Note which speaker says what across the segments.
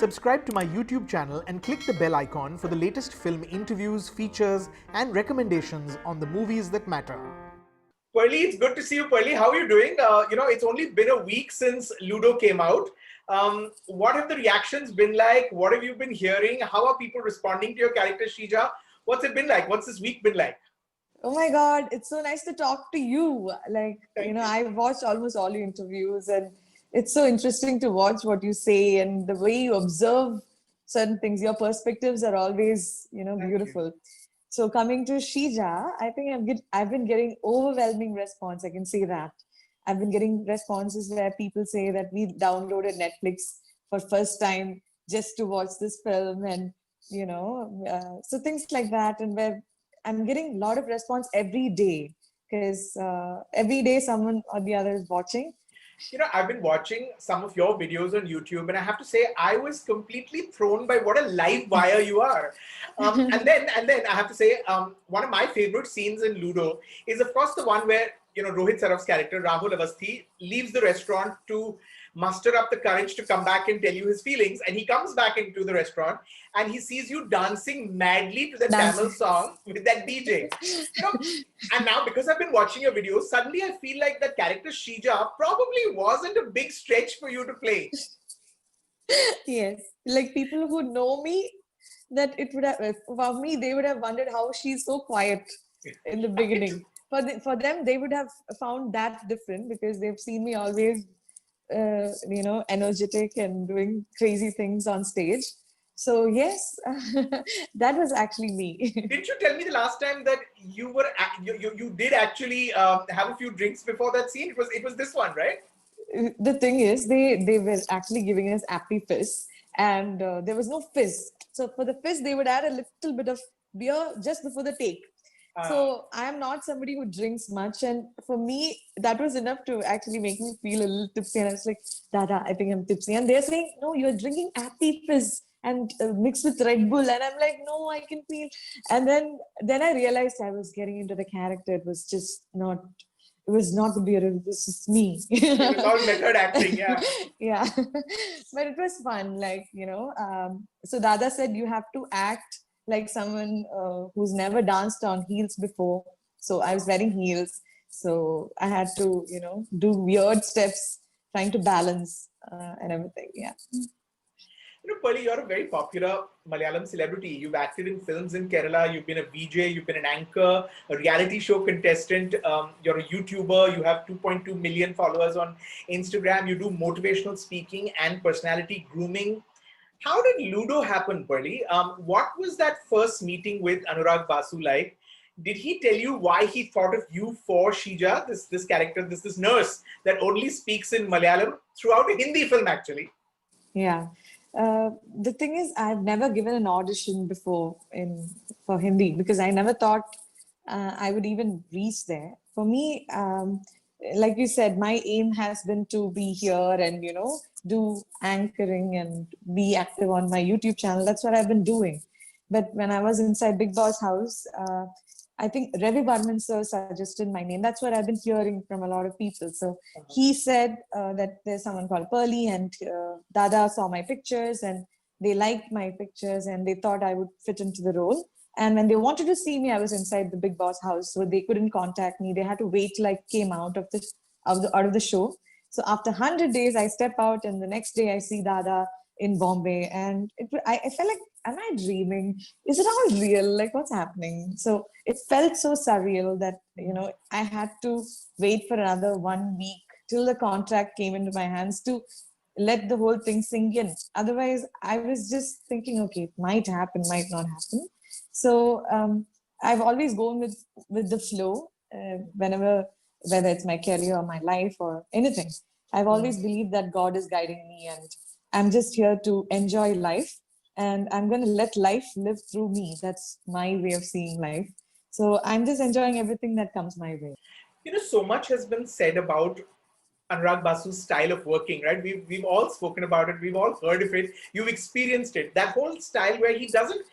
Speaker 1: Subscribe to my YouTube channel and click the bell icon for the latest film interviews, features, and recommendations on the movies that matter.
Speaker 2: Pearle, it's good to see you, Pearle. How are you doing? It's only been a week since Ludo came out. What have the reactions been like? What have you been hearing? How are people responding to your character, Sheeja? What's it been like? What's this week been like?
Speaker 3: Oh my God, it's so nice to talk to you. I've watched almost all your interviews, and it's so interesting to watch what you say and the way you observe certain things. Your perspectives are always, beautiful. So coming to Sheeja, I think I've been getting overwhelming response. I can say that. I've been getting responses where people say that we downloaded Netflix for first time just to watch this film, and so things like that, and where I'm getting a lot of response every day because every day someone or the other is watching.
Speaker 2: I've been watching some of your videos on YouTube, and I have to say, I was completely thrown by what a live wire you are. And then I have to say, one of my favorite scenes in Ludo is, of course, the one where Rohit Saraf's character Rahul Avasthi leaves the restaurant to muster up the courage to come back and tell you his feelings, and he comes back into the restaurant and he sees you dancing madly to the Tamil song with that DJ. And now, because I've been watching your videos, suddenly I feel like that character Sheeja probably wasn't a big stretch for you to play.
Speaker 3: Yes, like people who know me, that it would have, for me, they would have wondered how she's so quiet in the beginning. For them, they would have found that different because they've seen me always energetic and doing crazy things on stage. So yes, that was actually me.
Speaker 2: Didn't you tell me the last time that you did actually have a few drinks before that scene? It was this one, right?
Speaker 3: The thing is, they were actually giving us appy fizz, and there was no fizz. So for the fizz, they would add a little bit of beer just before the take. So I am not somebody who drinks much, and for me that was enough to actually make me feel a little tipsy. And I was like, Dada, I think I'm tipsy. And they're saying, no, you're drinking appy fizz and mixed with Red Bull. And I'm like, no, I can feel. And then I realized I was getting into the character. It was just not. It was not the beer. It was just me.
Speaker 2: It was all method acting, yeah.
Speaker 3: Yeah, but it was fun. So Dada said you have to act like someone who's never danced on heels before. So I was wearing heels. So I had to, do weird steps, trying to balance and everything. Yeah.
Speaker 2: Pearle, you're a very popular Malayalam celebrity. You've acted in films in Kerala. You've been a VJ. You've been an anchor, a reality show contestant. You're a YouTuber. You have 2.2 million followers on Instagram. You do motivational speaking and personality grooming. How did Ludo happen, Pearle? What was that first meeting with Anurag Basu like? Did he tell you why he thought of you for Sheeja, this character, this nurse that only speaks in Malayalam throughout a Hindi film, actually?
Speaker 3: Yeah. The thing is, I've never given an audition before for Hindi because I never thought I would even reach there. For me, like you said, my aim has been to be here and, do anchoring and be active on my YouTube channel. That's what I've been doing. But when I was inside Big Boss house, I think Ravi Barman sir suggested my name. That's what I've been hearing from a lot of people. So he said that there's someone called Pearle, and Dada saw my pictures and they liked my pictures and they thought I would fit into the role. And when they wanted to see me, I was inside the Big Boss house, so they couldn't contact me. They had to wait till I came out of the show. So after 100 days, I step out, and the next day I see Dada in Bombay, and I felt like, am I dreaming? Is it all real? Like, what's happening? So it felt so surreal that I had to wait for another 1 week till the contract came into my hands to let the whole thing sink in. Otherwise, I was just thinking, okay, it might happen, might not happen. So I've always gone with the flow whether it's my career or my life or anything. I've always believed that God is guiding me, and I'm just here to enjoy life, and I'm going to let life live through me. That's my way of seeing life. So I'm just enjoying everything that comes my way.
Speaker 2: So much has been said about Anurag Basu's style of working, right? We've all spoken about it. We've all heard of it. You've experienced it. That whole style where he doesn't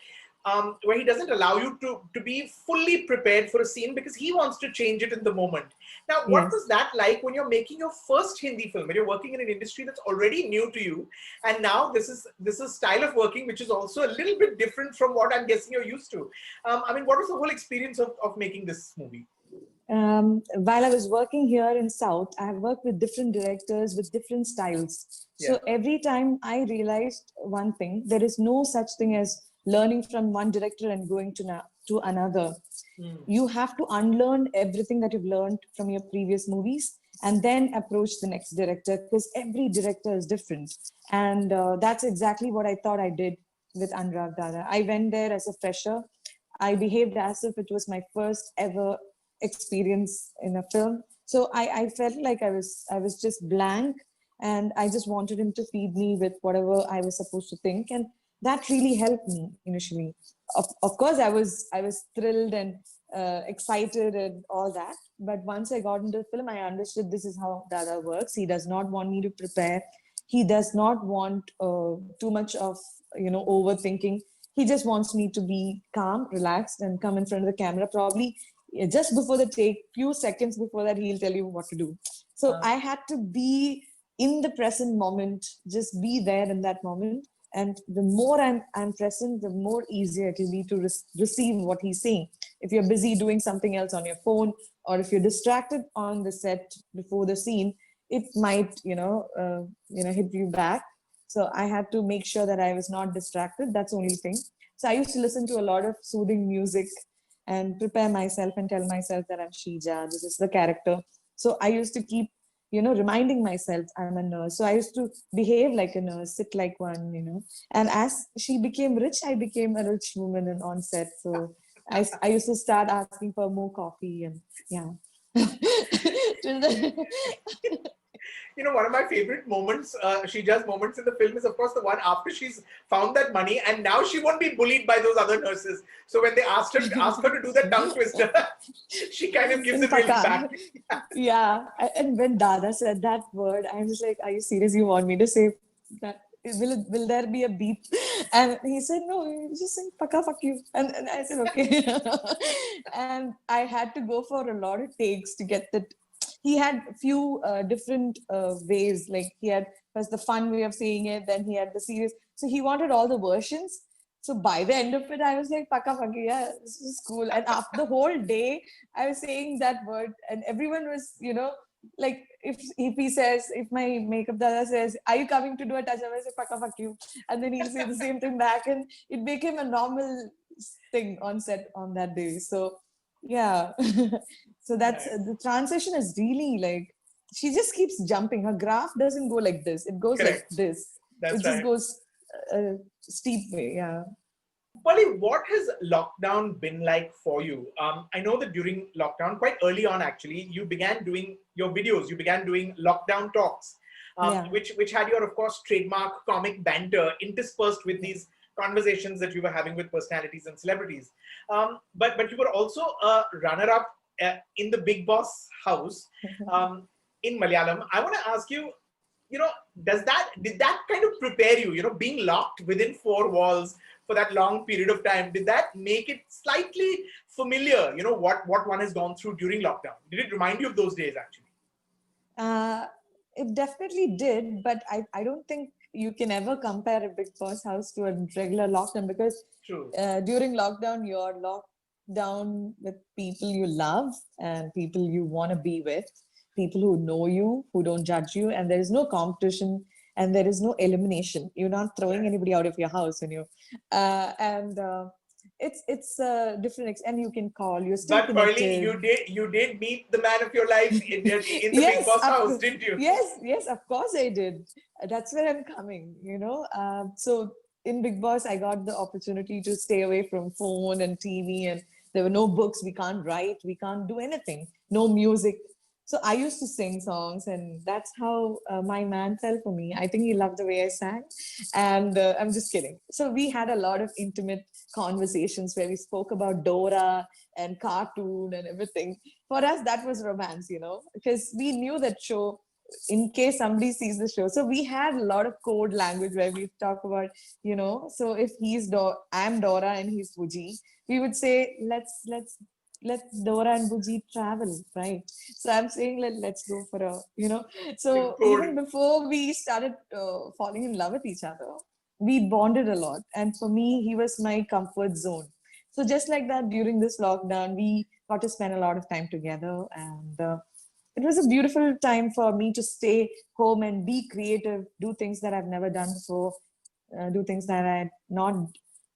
Speaker 2: where he doesn't allow you to be fully prepared for a scene because he wants to change it in the moment. Now, what
Speaker 3: Yes.
Speaker 2: was that like when you're making your first Hindi film, when you're working in an industry that's already new to you, and now this is style of working which is also a little bit different from what I'm guessing you're used to. I mean, what was the whole experience of making this movie?
Speaker 3: While I was working here in South, I have worked with different directors with different styles.
Speaker 2: Yeah.
Speaker 3: So every time I realized one thing, there is no such thing as learning from one director and going to another. You have to unlearn everything that you've learned from your previous movies and then approach the next director, because every director is different. And that's exactly what I thought I did with Anurag Dada. I went there as a fresher. I behaved as if it was my first ever experience in a film. So I felt like I was just blank, and I just wanted him to feed me with whatever I was supposed to think. And that really helped me initially. Of course, I was thrilled and excited and all that. But once I got into the film, I understood this is how Dada works. He does not want me to prepare. He does not want too much of overthinking. He just wants me to be calm, relaxed, and come in front of the camera. Probably just before the take, few seconds before that, he'll tell you what to do. So I had to be in the present moment, just be there in that moment. And the more I'm present, the more easier it will be to receive what he's saying. If you're busy doing something else on your phone, or if you're distracted on the set before the scene, it might hit you back. So I had to make sure that I was not distracted. That's the only thing. So I used to listen to a lot of soothing music and prepare myself and tell myself that I'm Sheeja, this is the character. So I used to keep reminding myself I'm a nurse. So I used to behave like a nurse, sit like one. And as she became rich, I became a rich woman and on set. So I used to start asking for more coffee and yeah.
Speaker 2: One of my favorite moments, Sheeja's moments in the film is, of course, the one after she's found that money, and now she won't be bullied by those other nurses. So when they ask her to do that tongue twister, she kind of gives it really back.
Speaker 3: Yeah. And when Dada said that word, I was like, "Are you serious? You want me to say that? Will there be a beep?" And he said, "No, you just say "Paka fuck you." And I said, "Okay." And I had to go for a lot of takes to get that. He had a few different ways. Like he had first the fun way of saying it, then he had the serious. So he wanted all the versions. So by the end of it, I was like, "Paka paka, yeah, this is cool." And after the whole day, I was saying that word, and everyone was, like if my makeup dada says, "Are you coming to do a touch up?" I say, "Paka fuck you," and then he'll say the same thing back, and it became a normal thing on set on that day. So yeah. So that's
Speaker 2: Nice.
Speaker 3: the transition is really like she just keeps jumping. Her graph doesn't go like this; it goes like
Speaker 2: Correct.
Speaker 3: this.
Speaker 2: That's
Speaker 3: It just
Speaker 2: right.
Speaker 3: goes steep way. Yeah.
Speaker 2: Pearle, what has lockdown been like for you? I know that during lockdown, quite early on actually, you began doing your videos. You began doing lockdown talks,
Speaker 3: Yeah.
Speaker 2: which had your, of course, trademark comic banter interspersed with these conversations that you were having with personalities and celebrities. But you were also a runner-up in the Big Boss house in Malayalam. I want to ask you, did that kind of prepare you, being locked within four walls for that long period of time? Did that make it slightly familiar, what one has gone through during lockdown? Did it remind you of those days actually?
Speaker 3: Uh, it definitely did, but I don't think you can ever compare a Big Boss house to a regular lockdown, because
Speaker 2: True.
Speaker 3: during lockdown, you're locked down with people you love and people you want to be with, people who know you, who don't judge you, and there is no competition and there is no elimination. You're not throwing anybody out of your house when you and it's different, and you can call. You're still
Speaker 2: But Pearle,
Speaker 3: connected.
Speaker 2: you did meet the man of your life in the Big
Speaker 3: Yes,
Speaker 2: Boss house, didn't you?
Speaker 3: yes, of course I did. That's where I'm coming. So in Big Boss, I got the opportunity to stay away from phone and TV, and there were no books. We can't write. We can't do anything. No music. So I used to sing songs, and that's how my man fell for me. I think he loved the way I sang, and I'm just kidding. So we had a lot of intimate conversations where we spoke about Dora and cartoon and everything. For us, that was romance, because we knew that show in case somebody sees the show. So we had a lot of code language where we talk about, so if I'm Dora and he's Buji, we would say, let Dora and Buji travel, right? So I'm saying, let's go for so even before we started falling in love with each other, we bonded a lot. And for me, he was my comfort zone. So just like that, during this lockdown, we got to spend a lot of time together. And it was a beautiful time for me to stay home and be creative, do things that I've never done before, do things that I had not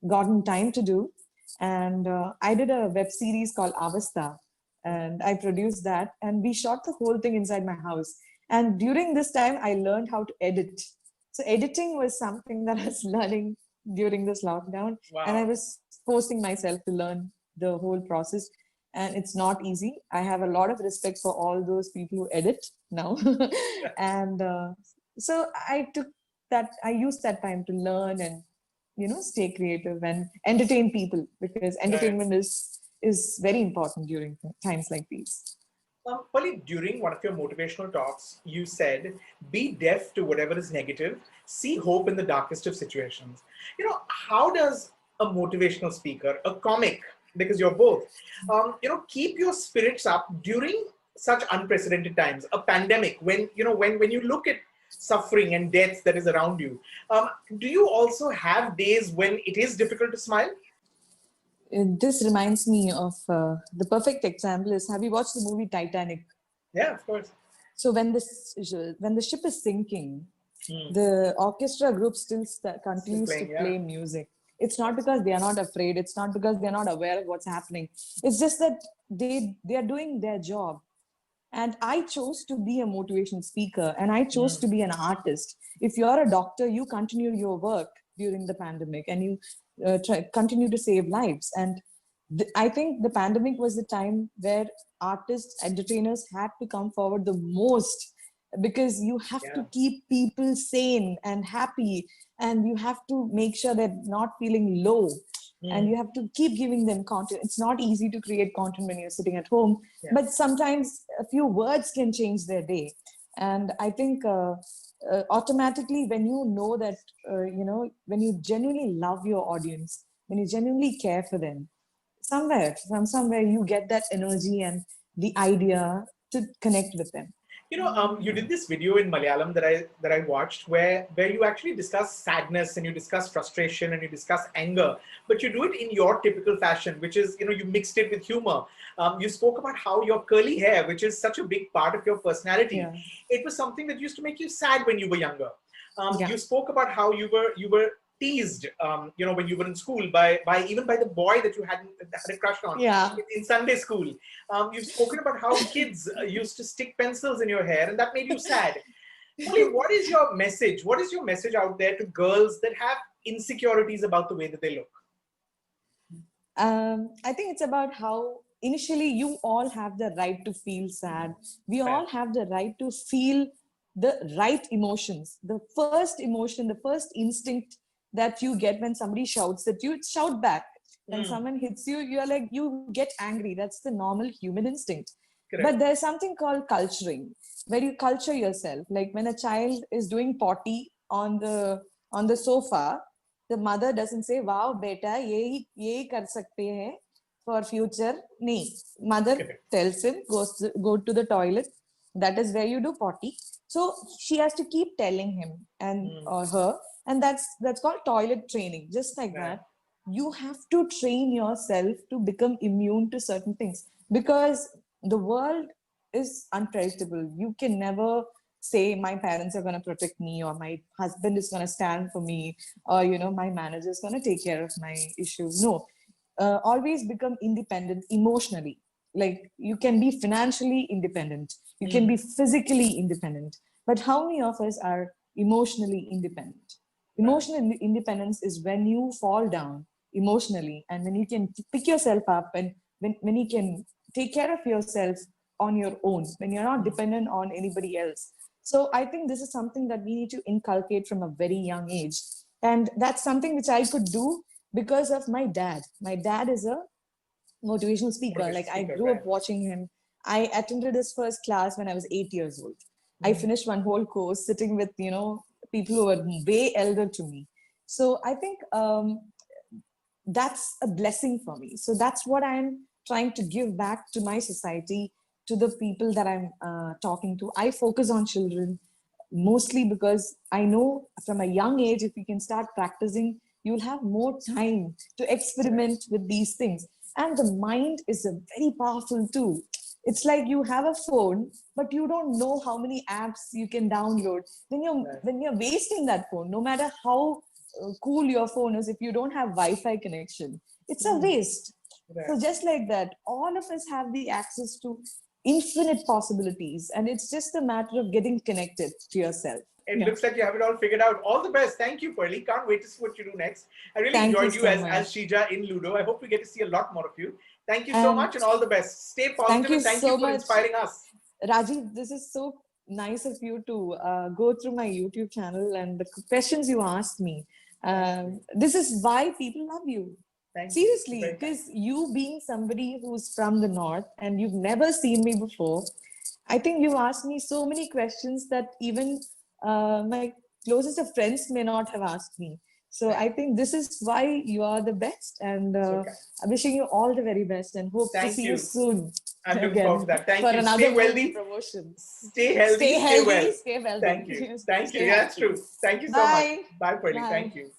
Speaker 3: gotten time to do. And I did a web series called Avastha, and I produced that. And we shot the whole thing inside my house. And during this time, I learned how to edit. So editing was something that I was learning during this lockdown.
Speaker 2: Wow.
Speaker 3: And I was forcing myself to learn the whole process. And it's not easy. I have a lot of respect for all those people who edit now. And so I used that time to learn and, stay creative and entertain people, because entertainment is very important during times like these.
Speaker 2: Pearle, during one of your motivational talks, you said, be deaf to whatever is negative, see hope in the darkest of situations. How does a motivational speaker, a comic, because you're both, keep your spirits up during such unprecedented times, a pandemic, when you look at suffering and death that is around you, do you also have days when it is difficult to smile?
Speaker 3: This reminds me of the perfect example is, have you watched the movie Titanic?
Speaker 2: Yeah, of course.
Speaker 3: So when the ship is sinking, the orchestra group still continues to play music. It's not because they are not afraid. It's not because they're not aware of what's happening. It's just that they are doing their job. And I chose to be a motivational speaker, and I chose to be an artist. If you're a doctor, you continue your work during the pandemic, and you continue to save lives. And I think the pandemic was the time where artists, entertainers had to come forward the most, because you have to keep people sane and happy, and you have to make sure they're not feeling low. And you have to keep giving them content. It's not easy to create content when you're sitting at home, but sometimes a few words can change their day. And I think automatically, when you know that, when you genuinely love your audience, when you genuinely care for them, somewhere you get that energy and the idea to connect with them.
Speaker 2: You did this video in Malayalam that I watched where you actually discuss sadness and you discuss frustration and you discuss anger, but you do it in your typical fashion, which is, you mixed it with humor. You spoke about how your curly hair, which is such a big part of your personality, it was something that used to make you sad when you were younger. You spoke about how you were teased, when you were in school by the boy that you had a crush on in Sunday school. You've spoken about how kids used to stick pencils in your hair, and that made you sad. Pearle, what is your message? What is your message out there to girls that have insecurities about the way that they look?
Speaker 3: I think it's about how initially you all have the right to feel sad. We all have the right to feel the right emotions. The first emotion, the first instinct that you get when somebody shouts at you, shout back. When someone hits you, you get angry. That's the normal human instinct. Correct. But there's something called culturing, where you culture yourself. Like when a child is doing potty on the sofa, the mother doesn't say, "Wow, beta, ye kar sakte hai for future." No, mother tells him, go to the toilet. That is where you do potty. So she has to keep telling him or her, and that's called toilet training. Just like that, you have to train yourself to become immune to certain things, because the world is unpredictable. You can never say my parents are going to protect me, or my husband is going to stand for me, or my manager is going to take care of my issues. No, always become independent emotionally. Like you can be financially independent, you can be physically independent, but how many of us are emotionally independent? Emotional independence is when you fall down emotionally, and when you can pick yourself up, and when you can take care of yourself on your own, when you're not dependent on anybody else. So I think this is something that we need to inculcate from a very young age. And that's something which I could do because of my dad. My dad is a motivational speaker. I grew up watching him. I attended his first class when I was 8 years old. I finished one whole course sitting with, people who are way elder to me. So I think that's a blessing for me. So that's what I'm trying to give back to my society, to the people that I'm talking to. I focus on children mostly because I know from a young age, if you can start practicing, you'll have more time to experiment with these things. And the mind is a very powerful tool. It's like you have a phone, but you don't know how many apps you can download. Then you're wasting that phone, no matter how cool your phone is. If you don't have Wi-Fi connection, it's a waste.
Speaker 2: Right.
Speaker 3: So just like that, all of us have the access to infinite possibilities, and it's just a matter of getting connected to yourself.
Speaker 2: It looks like you have it all figured out. All the best. Thank you, Pearle. Can't wait to see what you do next. I really
Speaker 3: Thank
Speaker 2: enjoyed
Speaker 3: you
Speaker 2: you,
Speaker 3: so
Speaker 2: as
Speaker 3: much.
Speaker 2: Sheeja in Ludo. I hope we get to see a lot more of you. Thank you so much and all the best. Stay positive
Speaker 3: Thank you
Speaker 2: and thank
Speaker 3: so
Speaker 2: you for
Speaker 3: much.
Speaker 2: inspiring us.
Speaker 3: Rajeev, this is so nice of you to go through my YouTube channel and the questions you asked me. This is why people love you.
Speaker 2: Thank
Speaker 3: Seriously,
Speaker 2: you.
Speaker 3: because you being somebody who's from the north and you've never seen me before, I think you asked me so many questions that even my closest of friends may not have asked me. So I think this is why you are the best, and I'm wishing you all the very best and hope to see you soon.
Speaker 2: I'm looking forward to that. Thank you.
Speaker 3: Another
Speaker 2: Stay wealthy.
Speaker 3: Promotion.
Speaker 2: Stay healthy.
Speaker 3: Stay healthy.
Speaker 2: Stay well.
Speaker 3: Stay wealthy.
Speaker 2: Thank you. Thank you.
Speaker 3: Stay
Speaker 2: Yeah, that's
Speaker 3: happy.
Speaker 2: true. Thank you so
Speaker 3: Bye.
Speaker 2: much. Bye, Pearle.
Speaker 3: Bye.
Speaker 2: Thank you.